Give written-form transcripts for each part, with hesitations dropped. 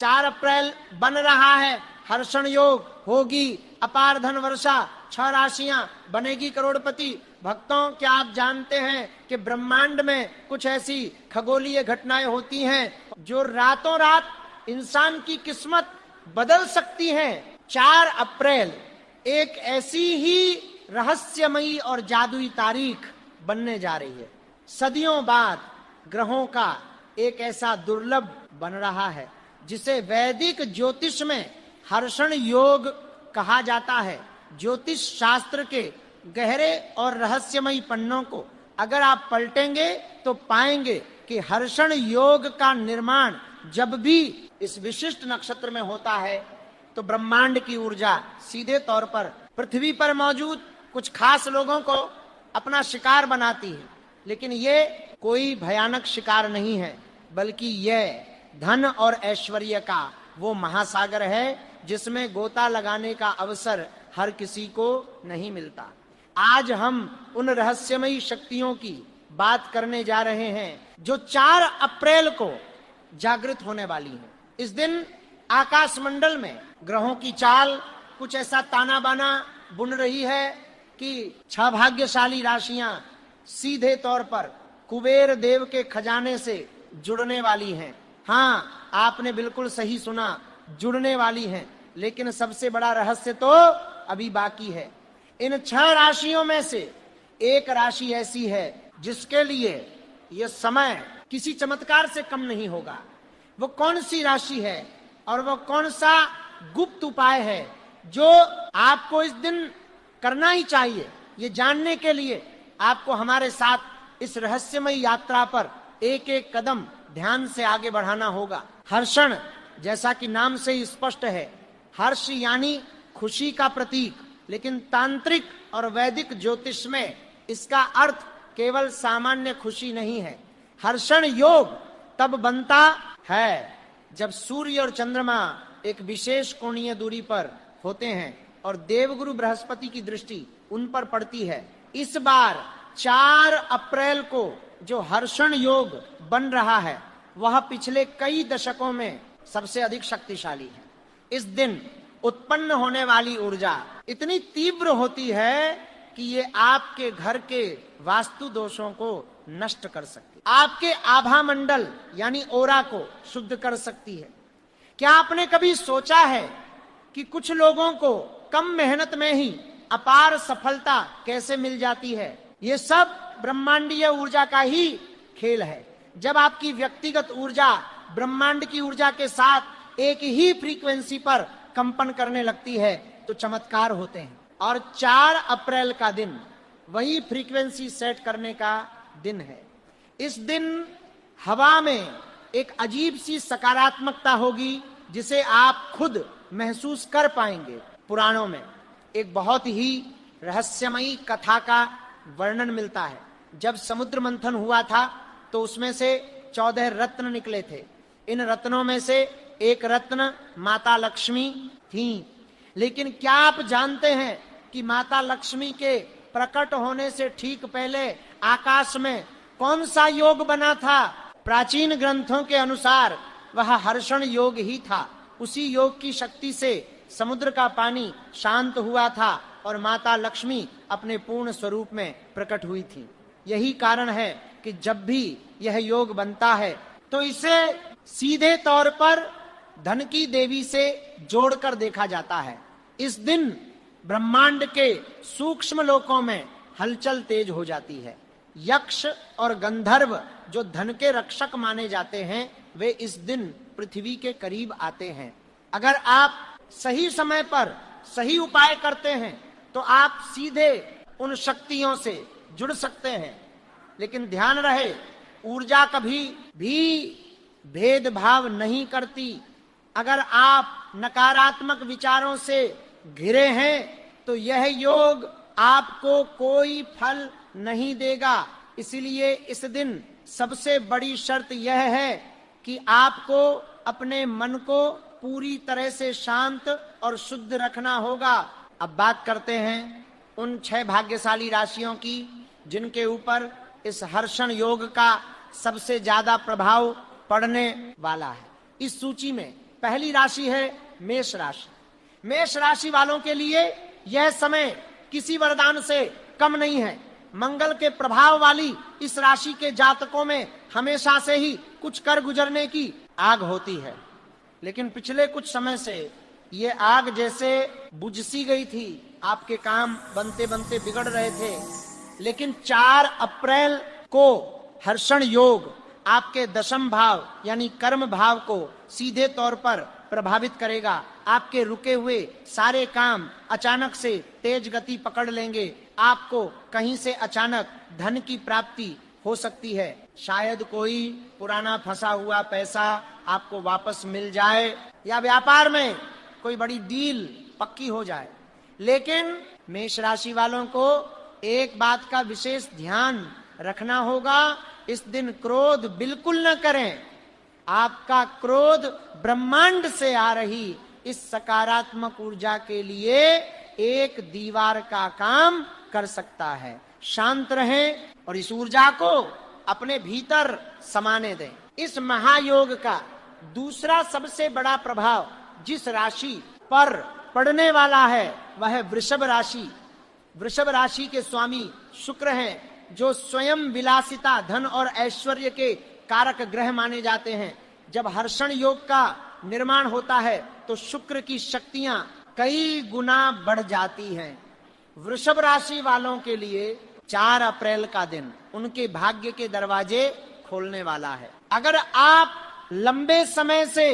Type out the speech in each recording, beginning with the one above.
4 अप्रैल बन रहा है, हर्षण योग होगी, अपार धन वर्षा, 6 राशियां, बनेगी करोड़पति। भक्तों, क्या आप जानते हैं कि ब्रह्मांड में कुछ ऐसी खगोलीय घटनाएं होती हैं जो रातों रात इंसान की किस्मत बदल सकती हैं। 4 अप्रैल एक ऐसी ही रहस्यमयी और जादुई तारीख बनने जा रही है। सदियों बाद ग्रहों का एक ऐसा दुर्लभ बन रहा है जिसे वैदिक ज्योतिष में हर्षण योग कहा जाता है। ज्योतिष शास्त्र के गहरे और रहस्यमयी पन्नों को अगर आप पलटेंगे तो पाएंगे कि हर्षण योग का निर्माण जब भी इस विशिष्ट नक्षत्र में होता है तो ब्रह्मांड की ऊर्जा सीधे तौर पर पृथ्वी पर मौजूद कुछ खास लोगों को अपना शिकार बनाती है। लेकिन ये कोई भयानक शिकार नहीं है, बल्कि यह धन और ऐश्वर्य का वो महासागर है जिसमें गोता लगाने का अवसर हर किसी को नहीं मिलता। आज हम उन रहस्यमयी शक्तियों की बात करने जा रहे हैं जो 4 अप्रैल को जागृत होने वाली हैं। इस दिन आकाश मंडल में ग्रहों की चाल कुछ ऐसा ताना बाना बुन रही है कि 6 भाग्यशाली राशियां सीधे तौर पर कुबेर देव के खजाने से जुड़ने वाली हैं। हाँ, आपने बिल्कुल सही सुना, जुड़ने वाली हैं। लेकिन सबसे बड़ा रहस्य तो अभी बाकी है। इन 6 राशियों में से एक राशि ऐसी है जिसके लिए यह समय किसी चमत्कार से कम नहीं होगा। वो कौन सी राशि है और वो कौन सा गुप्त उपाय है जो आपको इस दिन करना ही चाहिए, ये जानने के लिए आपको हमारे साथ इस रहस्यमय यात्रा पर एक एक कदम ध्यान से आगे बढ़ाना होगा। हर्षण, जैसा कि नाम से ही स्पष्ट है, हर्ष यानी खुशी का प्रतीक, लेकिन तांत्रिक और वैदिक ज्योतिष में इसका अर्थ केवल सामान्य खुशी नहीं है। हर्षण योग तब बनता है जब सूर्य और चंद्रमा एक विशेष कोणीय दूरी पर होते हैं और देवगुरु बृहस्पति की दृष्टि उन पर पड़ती है। इस बार 4 अप्रैल को जो हर्षण योग बन रहा है वह पिछले कई दशकों में सबसे अधिक शक्तिशाली है। इस दिन उत्पन्न होने वाली ऊर्जा इतनी तीव्र होती है कि ये आपके घर के वास्तु दोषों को नष्ट कर सकती है, आपके आभा मंडल यानी ओरा को शुद्ध कर सकती है। क्या आपने कभी सोचा है कि कुछ लोगों को कम मेहनत में ही अपार सफलता कैसे मिल जाती है? ये सब ब्रह्मांडीय ऊर्जा का ही खेल है। जब आपकी व्यक्तिगत ऊर्जा ब्रह्मांड की ऊर्जा के साथ एक ही फ्रीक्वेंसी पर कंपन करने लगती है तो चमत्कार होते हैं। और 4 अप्रैल का दिन वही फ्रीक्वेंसी सेट करने का दिन है। इस दिन हवा में एक अजीब सी सकारात्मकता होगी जिसे आप खुद महसूस कर पाएंगे। पुराणों में एक बहुत ही रहस्यमयी कथा का वर्णन मिलता है। जब समुद्र मंथन हुआ था तो उसमें से 14 रत्न निकले थे। इन रत्नों में से एक रत्न माता लक्ष्मी थी। लेकिन क्या आप जानते हैं कि माता लक्ष्मी के प्रकट होने से ठीक पहले आकाश में कौन सा योग बना था? प्राचीन ग्रंथों के अनुसार वह हर्षण योग ही था। उसी योग की शक्ति से समुद्र का पानी शांत हुआ था और माता लक्ष्मी अपने पूर्ण स्वरूप में प्रकट हुई थी। यही कारण है कि जब भी यह योग बनता है तो इसे सीधे तौर पर धन की देवी से जोड़कर देखा जाता है। इस दिन ब्रह्मांड के सूक्ष्म लोकों में हलचल तेज हो जाती है। यक्ष और गंधर्व जो धन के रक्षक माने जाते हैं वे इस दिन पृथ्वी के करीब आते हैं। अगर आप सही समय पर सही उपाय करते हैं तो आप सीधे उन शक्तियों से जुड़ सकते हैं। लेकिन ध्यान रहे, ऊर्जा कभी भी भेदभाव नहीं करती। अगर आप नकारात्मक विचारों से घिरे हैं तो यह योग आपको कोई फल नहीं देगा। इसलिए इस दिन सबसे बड़ी शर्त यह है कि आपको अपने मन को पूरी तरह से शांत और शुद्ध रखना होगा। अब बात करते हैं उन 6 भाग्यशाली राशियों की जिनके ऊपर इस हर्षण योग का सबसे ज्यादा प्रभाव पड़ने वाला है। इस सूची में पहली राशि है मेष राशि। मेष राशि वालों के लिए यह समय किसी वरदान से कम नहीं है। मंगल के प्रभाव वाली इस राशि के जातकों में हमेशा से ही कुछ कर गुजरने की आग होती है, लेकिन पिछले कुछ समय से ये आग जैसे बुझ सी गई थी। आपके काम बनते बनते बिगड़ रहे थे, लेकिन 4 अप्रैल को हर्षण योग आपके दशम भाव यानी कर्म भाव को सीधे तौर पर प्रभावित करेगा। आपके रुके हुए सारे काम अचानक से तेज गति पकड़ लेंगे। आपको कहीं से अचानक धन की प्राप्ति हो सकती है। शायद कोई पुराना फंसा हुआ पैसा आपको वापस मिल जाए या व्यापार में कोई बड़ी डील पक्की हो जाए। लेकिन मेष राशि वालों को एक बात का विशेष ध्यान रखना होगा, इस दिन क्रोध बिल्कुल न करें। आपका क्रोध ब्रह्मांड से आ रही इस सकारात्मक ऊर्जा के लिए एक दीवार का काम कर सकता है। शांत रहें और इस ऊर्जा को अपने भीतर समाने दें। इस महायोग का दूसरा सबसे बड़ा प्रभाव जिस राशि पर पड़ने वाला है वह है वृषभ राशि। वृषभ राशि के स्वामी शुक्र हैं, जो स्वयं विलासिता, धन और ऐश्वर्य के कारक ग्रह माने जाते हैं। जब हर्षण योग का निर्माण होता है तो शुक्र की शक्तियां कई गुना बढ़ जाती हैं। वृषभ राशि वालों के लिए 4 अप्रैल का दिन उनके भाग्य के दरवाजे खोलने वाला है। अगर आप लंबे समय से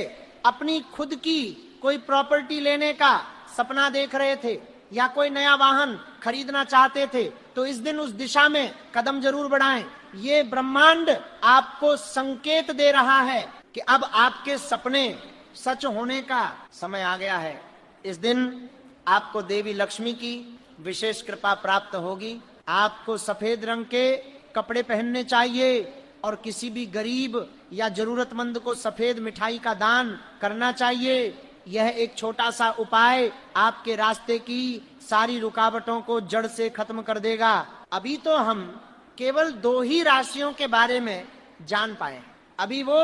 अपनी खुद की कोई प्रॉपर्टी लेने का सपना देख रहे थे या कोई नया वाहन खरीदना चाहते थे, तो इस दिन उस दिशा में कदम जरूर बढ़ाएं। ये ब्रह्मांड आपको संकेत दे रहा है कि अब आपके सपने सच होने का समय आ गया है। इस दिन आपको देवी लक्ष्मी की विशेष कृपा प्राप्त होगी। आपको सफेद रंग के कपड़े पहनने चाहिए और किसी भी गरीब या जरूरतमंद को सफेद मिठाई का दान करना चाहिए। यह एक छोटा सा उपाय आपके रास्ते की सारी रुकावटों को जड़ से खत्म कर देगा। अभी तो हम केवल 2 ही राशियों के बारे में जान पाए, अभी वो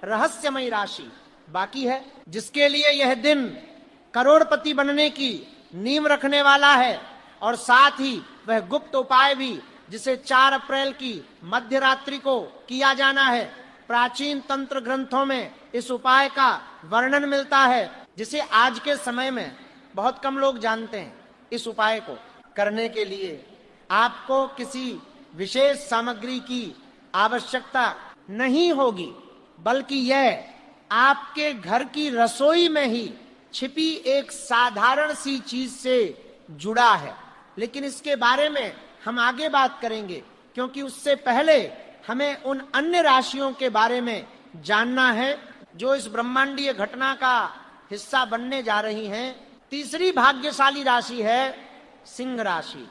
रहस्यमयी राशि बाकी है, जिसके लिए यह दिन करोड़पति बनने की नींव रखने वाला है। और साथ ही वह गुप्त उपाय भी, जिसे 4 अप्रैल की मध्य रात्रि को किया जाना है। प्राचीन तंत्र ग्रंथों में इस उपाय का वर्णन मिलता है, जिसे आज के समय में बहुत कम लोग जानते हैं। इस उपाय को करने के लिए आपको किसी विशेष सामग्री की आवश्यकता नहीं होगी, बल्कि यह आपके घर की रसोई में ही छिपी एक साधारण सी चीज से जुड़ा है। लेकिन इसके बारे में हम आगे बात करेंगे, क्योंकि उससे पहले हमें उन अन्य राशियों के बारे में जानना है जो इस ब्रह्मांडीय घटना का हिस्सा बनने जा रही हैं। तीसरी भाग्यशाली राशि है सिंह राशि,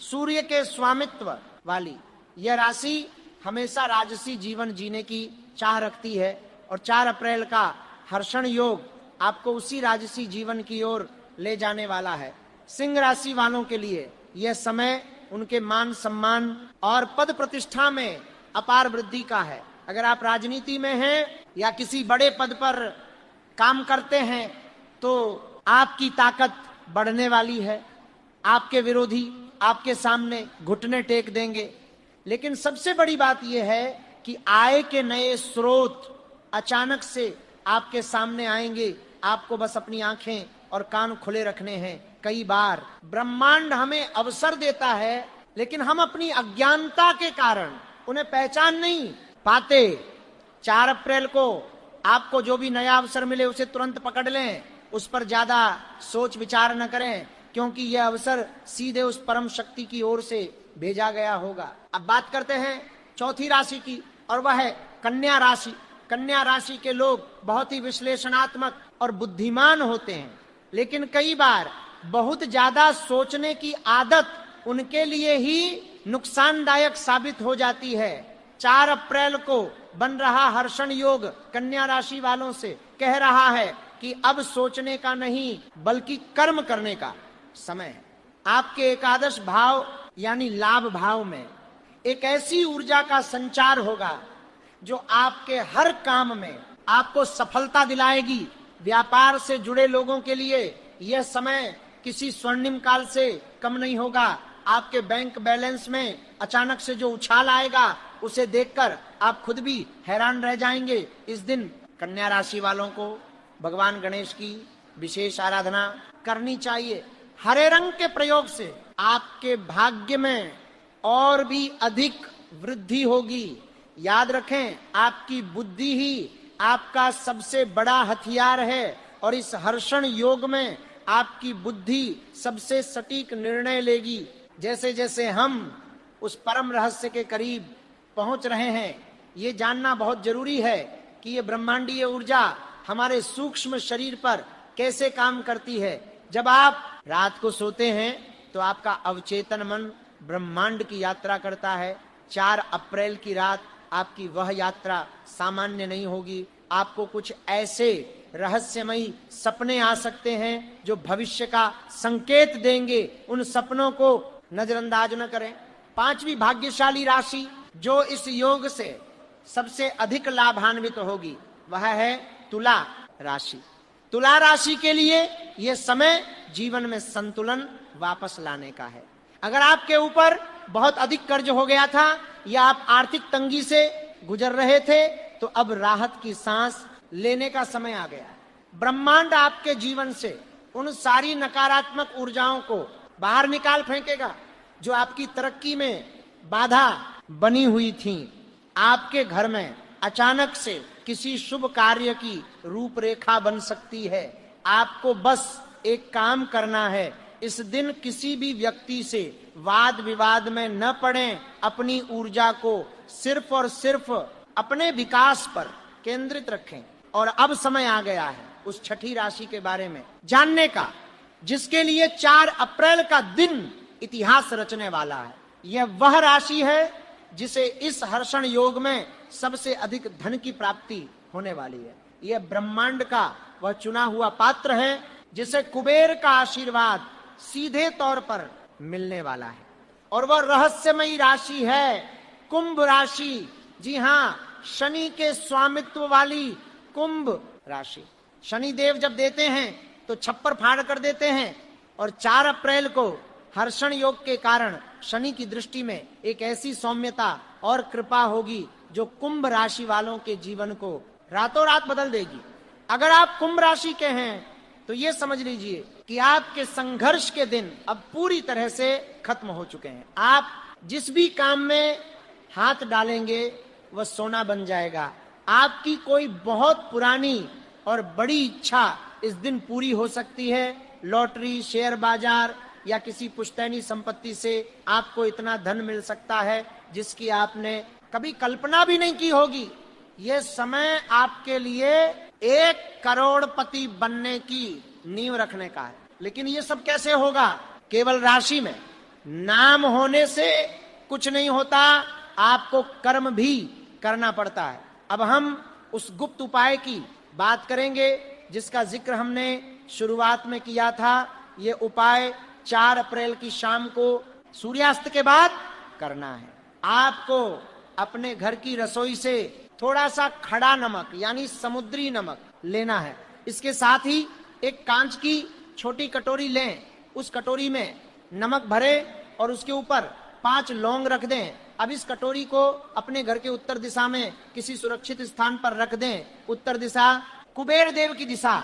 सूर्य के स्वामित्व वाली। यह राशि हमेशा राजसी जीवन जीने की चाह रखती है और 4 अप्रैल का हर्षण योग आपको उसी राजसी जीवन की ओर ले जाने वाला है। सिंह राशि वालों के लिए यह समय उनके मान सम्मान और पद प्रतिष्ठा में अपार वृद्धि का है। अगर आप राजनीति में हैं या किसी बड़े पद पर काम करते हैं तो आपकी ताकत बढ़ने वाली है। आपके विरोधी आपके सामने घुटने टेक देंगे। लेकिन सबसे बड़ी बात यह है कि आय के नए स्रोत अचानक से आपके सामने आएंगे। आपको बस अपनी आंखें और कान खुले रखने हैं। कई बार ब्रह्मांड हमें अवसर देता है, लेकिन हम अपनी अज्ञानता के कारण उन्हें पहचान नहीं पाते। 4 अप्रैल को आपको जो भी नया अवसर मिले उसे तुरंत पकड़ लें, उस पर ज्यादा सोच विचार न करें, क्योंकि यह अवसर सीधे उस परम शक्ति की ओर से भेजा गया होगा। अब बात करते हैं चौथी राशि की, और वह है कन्या राशि। कन्या राशि के लोग बहुत ही विश्लेषणात्मक और बुद्धिमान होते हैं, लेकिन कई बार बहुत ज्यादा सोचने की आदत उनके लिए ही नुकसानदायक साबित हो जाती है। 4 अप्रैल को बन रहा हर्षण योग कन्या राशि वालों से कह रहा है कि अब सोचने का नहीं बल्कि कर्म करने का समय है। आपके एकादश भाव यानी लाभ भाव में एक ऐसी ऊर्जा का संचार होगा जो आपके हर काम में आपको सफलता दिलाएगी। व्यापार से जुड़े लोगों के लिए यह समय किसी स्वर्णिम काल से कम नहीं होगा। आपके बैंक बैलेंस में अचानक से जो उछाल आएगा उसे देखकर आप खुद भी हैरान रह जाएंगे। इस दिन कन्या राशि वालों को भगवान गणेश की विशेष आराधना करनी चाहिए। हरे रंग के प्रयोग से आपके भाग्य में और भी अधिक वृद्धि होगी। याद रखें, आपकी बुद्धि ही आपका सबसे बड़ा हथियार है और इस हर्षण योग में आपकी बुद्धि सबसे सटीक निर्णय लेगी। जैसे जैसे हम उस परम रहस्य के करीब पहुंच रहे हैं, ये जानना बहुत जरूरी है कि ये ब्रह्मांडीय ऊर्जा हमारे सूक्ष्म शरीर पर कैसे काम करती है। जब आप रात को सोते हैं तो आपका अवचेतन मन ब्रह्मांड की यात्रा करता है। 4 अप्रैल की रात आपकी वह यात्रा सामान्य नहीं होगी। आपको कुछ ऐसे रहस्यमयी सपने आ सकते हैं जो भविष्य का संकेत देंगे। उन सपनों को नजरअंदाज न करें। 5वीं भाग्यशाली राशि जो इस योग से सबसे अधिक लाभान्वित होगी वह है तुला राशि। तुला राशि के लिए यह समय जीवन में संतुलन वापस लाने का है। अगर आपके ऊपर बहुत अधिक कर्ज हो गया था या आप आर्थिक तंगी से गुजर रहे थे तो अब राहत की सांस लेने का समय आ गया है। ब्रह्मांड आपके जीवन से उन सारी नकारात्मक ऊर्जाओं को बाहर निकाल फेंकेगा जो आपकी तरक्की में बाधा बनी हुई थी। आपके घर में अचानक से किसी शुभ कार्य की रूपरेखा बन सकती है। आपको बस एक काम करना है, इस दिन किसी भी व्यक्ति से वाद विवाद में न पड़ें। अपनी ऊर्जा को सिर्फ और सिर्फ अपने विकास पर केंद्रित रखें। और अब समय आ गया है उस छठी राशि के बारे में जानने का, जिसके लिए 4 अप्रैल का दिन इतिहास रचने वाला है। यह वह राशि है जिसे इस हर्षण योग में सबसे अधिक धन की प्राप्ति होने वाली है। यह ब्रह्मांड का वह चुना हुआ पात्र है जिसे कुबेर का आशीर्वाद सीधे तौर पर मिलने वाला है। और वह रहस्यमयी राशि है कुंभ राशि। जी हाँ, शनि के स्वामित्व वाली कुंभ राशि। शनि देव जब देते हैं तो छप्पर फाड़ कर देते हैं। और 4 अप्रैल को हर्षण योग के कारण शनि की दृष्टि में एक ऐसी सौम्यता और कृपा होगी जो कुंभ राशि वालों के जीवन को रातों रात बदल देगी। अगर आप कुंभ राशि के हैं तो ये समझ लीजिए कि आपके संघर्ष के दिन अब पूरी तरह से खत्म हो चुके हैं। आप जिस भी काम में हाथ डालेंगे वह सोना बन जाएगा। आपकी कोई बहुत पुरानी और बड़ी इच्छा इस दिन पूरी हो सकती है। लॉटरी, शेयर बाजार या किसी पुश्तैनी संपत्ति से आपको इतना धन मिल सकता है जिसकी आपने कभी कल्पना भी नहीं की होगी। यह समय आपके लिए 1 करोड़पति बनने की नींव रखने का है। लेकिन ये सब कैसे होगा? केवल राशि में नाम होने से कुछ नहीं होता, आपको कर्म भी करना पड़ता है। अब हम उस गुप्त उपाय की बात करेंगे जिसका जिक्र हमने शुरुआत में किया था। ये उपाय 4 अप्रैल की शाम को सूर्यास्त के बाद करना है। आपको अपने घर की रसोई से थोड़ा सा खड़ा नमक यानी समुद्री नमक लेना है। इसके साथ ही एक कांच की छोटी कटोरी लें। उस कटोरी में नमक भरे और उसके ऊपर 5 लौंग रख दें। अब इस कटोरी को अपने घर के उत्तर दिशा में किसी सुरक्षित स्थान पर रख दें। उत्तर दिशा कुबेर देव की दिशा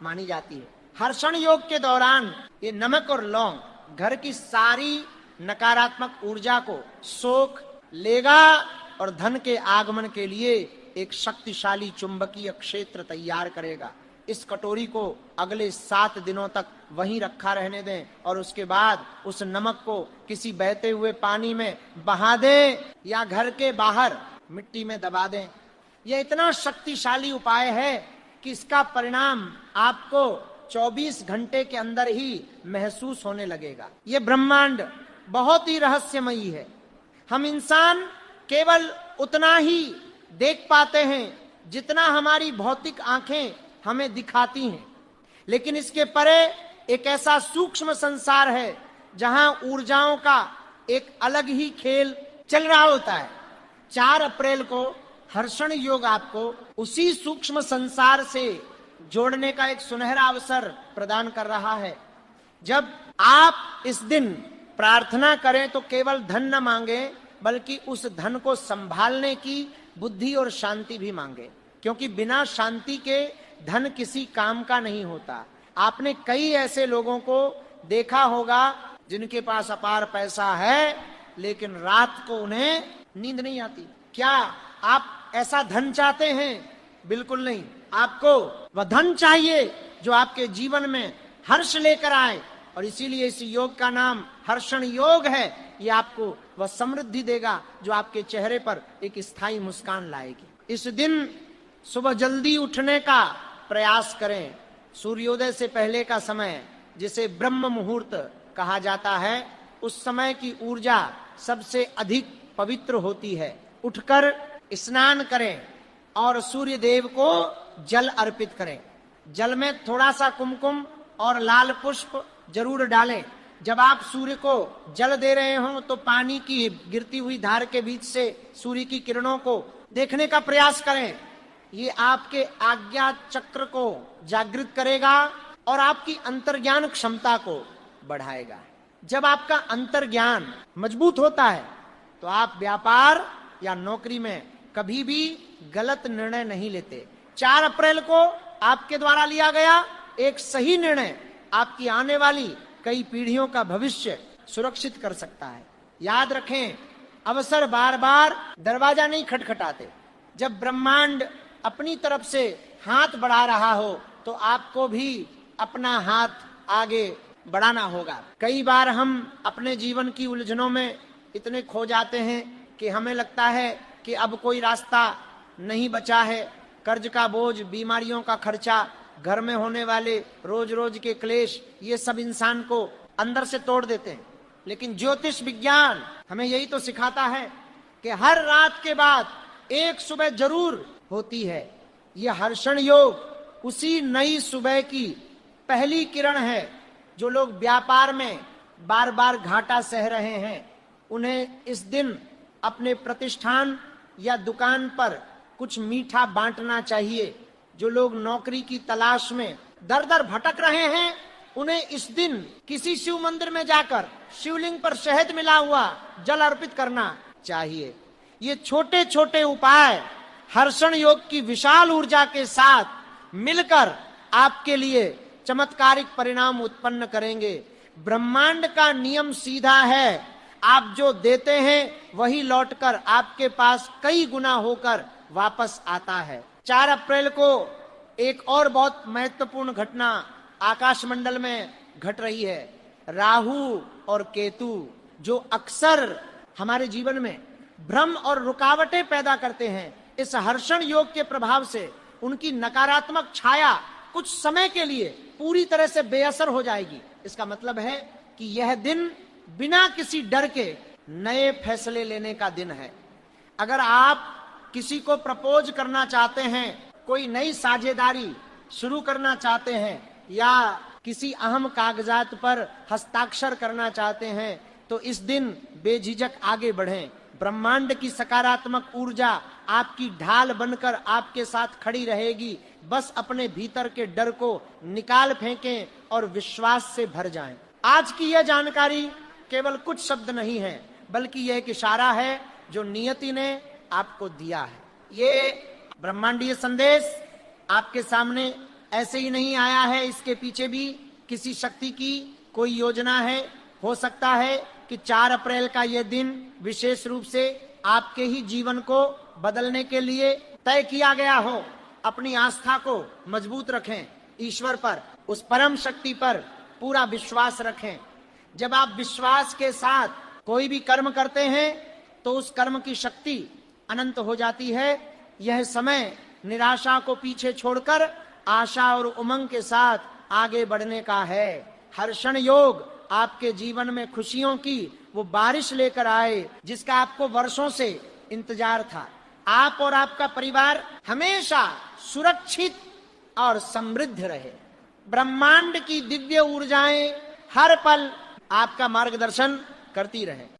मानी जाती है। हर्षण योग के दौरान ये नमक और लौंग घर की सारी नकारात्मक ऊर्जा को सोख लेगा और धन के आगमन के लिए एक शक्तिशाली चुंबकीय क्षेत्र तैयार करेगा। इस कटोरी को अगले 7 दिनों तक वहीं रखा रहने दें और उसके बाद उस नमक को किसी बहते हुए पानी में बहा दें या घर के बाहर मिट्टी में दबा दें। यह इतना शक्तिशाली उपाय है कि इसका परिणाम आपको 24 घंटे के अंदर ही महसूस होने लगेगा। यह ब्रह्मांड बहुत ही रहस्यमयी है। हम इंसान केवल उतना ही देख पाते हैं जितना हमारी भौतिक आंखें हमें दिखाती हैं, लेकिन इसके परे एक ऐसा सूक्ष्म संसार है जहां ऊर्जाओं का एक अलग ही खेल चल रहा होता है। 4 अप्रैल को हर्षण योग आपको उसी सूक्ष्म संसार से जोड़ने का एक सुनहरा अवसर प्रदान कर रहा है। जब आप इस दिन प्रार्थना करें तो केवल धन न मांगे, बल्कि उस धन को संभालने की बुद्धि और शांति भी मांगे, क्योंकि बिना शांति के धन किसी काम का नहीं होता। आपने कई ऐसे लोगों को देखा होगा जिनके पास अपार पैसा है, लेकिन रात को उन्हें नींद नहीं आती। क्या आप ऐसा धन चाहते हैं? बिल्कुल नहीं। आपको वह धन चाहिए जो आपके जीवन में हर्ष लेकर आए, और इसीलिए इस योग का नाम हर्षण योग है। ये आपको वह समृद्धि देगा जो आपके चेहरे पर एक स्थायी मुस्कान लाएगी। इस दिन सुबह जल्दी उठने का प्रयास करें। सूर्योदय से पहले का समय, जिसे ब्रह्म मुहूर्त कहा जाता है, उस समय की ऊर्जा सबसे अधिक पवित्र होती है। उठकर स्नान करें और सूर्य देव को जल अर्पित करें। जल में थोड़ा सा कुमकुम और लाल पुष्प जरूर डालें। जब आप सूर्य को जल दे रहे हो तो पानी की गिरती हुई धार के बीच से सूर्य की किरणों को देखने का प्रयास करें। ये आपके आज्ञा चक्र को जागृत करेगा और आपकी अंतर्ज्ञान क्षमता को बढ़ाएगा। जब आपका अंतर्ज्ञान मजबूत होता है तो आप व्यापार या नौकरी में कभी भी गलत निर्णय नहीं लेते। 4 अप्रैल को आपके द्वारा लिया गया एक सही निर्णय आपकी आने वाली कई पीढ़ियों का भविष्य सुरक्षित कर सकता है। याद रखें, अवसर बार बार दरवाजा नहीं खटखटाते। जब ब्रह्मांड अपनी तरफ से हाथ बढ़ा रहा हो तो आपको भी अपना हाथ आगे बढ़ाना होगा। कई बार हम अपने जीवन की उलझनों में इतने खो जाते हैं कि हमें लगता है कि अब कोई रास्ता नहीं बचा है। कर्ज का बोझ, बीमारियों का खर्चा, घर में होने वाले रोज रोज के क्लेश, ये सब इंसान को अंदर से तोड़ देते हैं। लेकिन ज्योतिष विज्ञान हमें यही तो सिखाता है कि हर रात के बाद एक सुबह जरूर होती है। यह हर्षण योग उसी नई सुबह की पहली किरण है। जो लोग व्यापार में बार बार घाटा सह रहे हैं, उन्हें इस दिन अपने प्रतिष्ठान या दुकान पर कुछ मीठा बांटना चाहिए। जो लोग नौकरी की तलाश में दर दर भटक रहे हैं, उन्हें इस दिन किसी शिव मंदिर में जाकर शिवलिंग पर शहद मिला हुआ जल अर्पित करना चाहिए। ये छोटे छोटे उपाय हर्षण योग की विशाल ऊर्जा के साथ मिलकर आपके लिए चमत्कारिक परिणाम उत्पन्न करेंगे। ब्रह्मांड का नियम सीधा है, आप जो देते हैं वही लौटकर आपके पास कई गुना होकर वापस आता है। 4 अप्रैल को एक और बहुत महत्वपूर्ण घटना आकाश मंडल में घट रही है। राहु और केतु, जो अक्सर हमारे जीवन में भ्रम और रुकावटें पैदा करते हैं, इस हर्षण योग के प्रभाव से उनकी नकारात्मक छाया कुछ समय के लिए पूरी तरह से बेअसर हो जाएगी। इसका मतलब है कि यह दिन बिना किसी डर के नए फैसले लेने का दिन है। अगर आप किसी को प्रपोज करना चाहते हैं, कोई नई साझेदारी शुरू करना चाहते हैं, या किसी अहम कागजात पर हस्ताक्षर करना चाहते हैं, तो इस दिन बेझिझक आगे बढ़ें। ब्रह्मांड की सकारात्मक ऊर्जा आपकी ढाल बनकर आपके साथ खड़ी रहेगी। बस अपने भीतर के डर को निकाल फेंकें और विश्वास से भर जाएं। आज की यह जानकारी केवल कुछ शब्द नहीं है, बल्कि यह एक इशारा है जो नियति ने आपको दिया है। ये ब्रह्मांडीय संदेश आपके सामने ऐसे ही नहीं आया है, इसके पीछे भी किसी शक्ति की कोई योजना है। हो सकता है कि 4 अप्रैल का यह दिन विशेष रूप से आपके ही जीवन को बदलने के लिए तय किया गया हो। अपनी आस्था को मजबूत रखें, ईश्वर पर, उस परम शक्ति पर पूरा विश्वास रखें। जब आप विश्वास के साथ कोई भी कर्म करते हैं तो उस कर्म की शक्ति अनंत हो जाती है। यह समय निराशा को पीछे छोड़कर आशा और उमंग के साथ आगे बढ़ने का है। हर्षण योग आपके जीवन में खुशियों की वो बारिश लेकर आए जिसका आपको वर्षों से इंतजार था। आप और आपका परिवार हमेशा सुरक्षित और समृद्ध रहे। ब्रह्मांड की दिव्य ऊर्जाएं हर पल आपका मार्गदर्शन करती रहे।